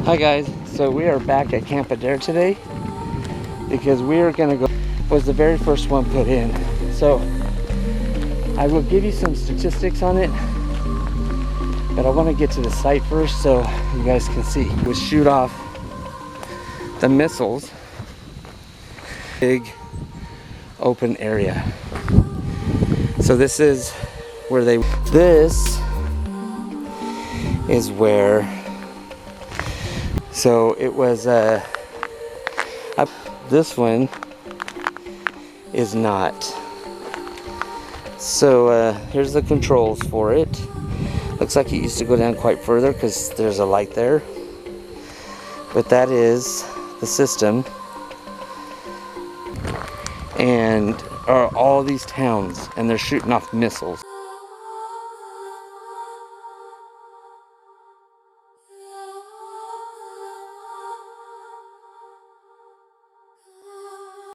Hi guys, so we are back at Camp Adair today because we are gonna go, was the very first one put in. So I will give you some statistics on it, but I want to get to the site first so you guys can see. We shoot off the missiles, big open area. So this is where this is where, so it was this one is not. So here's the controls for it. Looks like it used to go down quite further because there's a light there. But that is the system. And are all these towns, and they're shooting off missiles.